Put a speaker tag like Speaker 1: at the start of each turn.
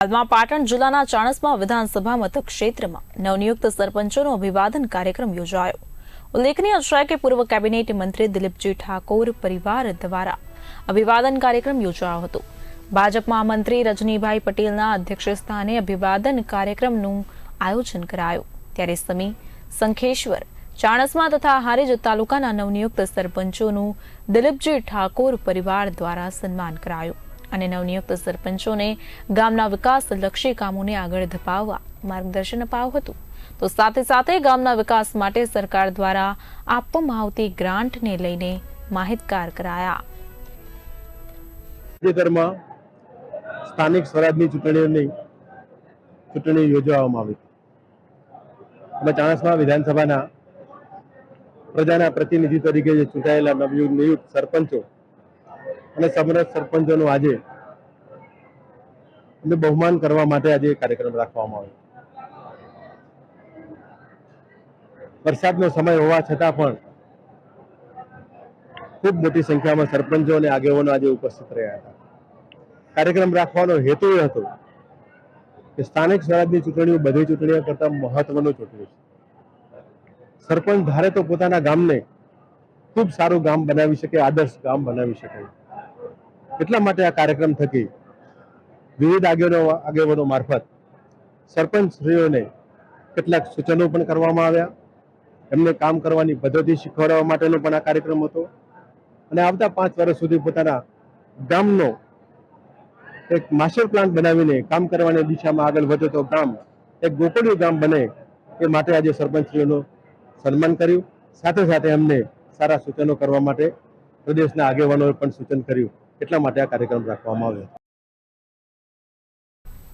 Speaker 1: હાલમાં પાટણ જિલ્લાના ચાણસ્મા વિધાનસભા મતક ક્ષેત્રમાં નવનિયુક્ત સરપંચોનો અભિવાદન કાર્યક્રમ યોજાયો। ઉલ્લેખનીય છે કે પૂર્વ કેબિનેટ મંત્રી દિલીપજી ઠાકોર પરિવાર દ્વારા અભિવાદન કાર્યક્રમ યોજાયો હતો। ભાજપમાં મંત્રી રજનીભાઈ પટેલના અધ્યક્ષસ્થાને અભિવાદન કાર્યક્રમનું આયોજન કરાયું। ત્યારે સમી, સંખેશ્વર, ચાણસ્મા તથા હારીજ તાલુકાના નવનિયુક્ત સરપંચોનું દિલીપજી ઠાકોર પરિવાર દ્વારા સન્માન કરાયું અને નવનિયુક્ત સરપંચોને ગામના વિકાસલક્ષી કામોને આગળ ધપાવવા માર્ગદર્શન અપાયું હતું। તો સાથે સાથે ગામના વિકાસ માટે સરકાર દ્વારા આપવામાં આવતી ગ્રાન્ટને લઈને માહિતગાર કરાયા।
Speaker 2: તાજેતરમાં સ્થાનિક સ્વરાજની ચૂંટણી યોજવામાં આવી અને ચાણસ્મા વિધાનસભાના પ્રજાના પ્રતિનિધિ તરીકે જે ચૂંટાયેલા નવનિયુક્ત સરપંચો અને સમરસ સરપંચોનું આજે બહુમાન કરવા માટે આજે કાર્યક્રમ રાખવામાં આવ્યો। વરસાદનો સમય હોવા છતાં પણ ખૂબ મોટી સંખ્યામાં સરપંચો અને આગેવાનો આજે ઉપસ્થિત રહ્યા હતા। કાર્યક્રમ રાખવાનો હેતુ એ હતો કે સ્થાનિક સ્વરાજની ચૂંટણીઓ બધી ચૂંટણીઓ કરતા મહત્વનું ચૂંટણી છે। સરપંચ ધારે તો પોતાના ગામને ખૂબ સારું ગામ બનાવી શકે, આદર્શ ગામ બનાવી શકે। એટલા માટે આ કાર્યક્રમ થકી વિવિધ આગેવાનો મારફત સરપંચશ્રીઓને કેટલાક સૂચનો પણ કરવામાં આવ્યા। એમને કામ કરવાની પદ્ધતિ શીખવાડવા માટેનો પણ આ કાર્યક્રમ હતો અને આવતા 5 વર્ષ સુધી પોતાના ગામનો એક માસ્ટર પ્લાન બનાવીને કામ કરવાની દિશામાં આગળ વધે તો ગામ એક ગોકળિયું ગામ બને એ માટે આજે સરપંચશ્રીઓનું સન્માન કર્યું। સાથે સાથે એમને સારા સૂચનો કરવા માટે પ્રદેશના આગેવાનોએ પણ સૂચન કર્યું। એટલા માટે આ કાર્યક્રમ રાખવામાં આવ્યો।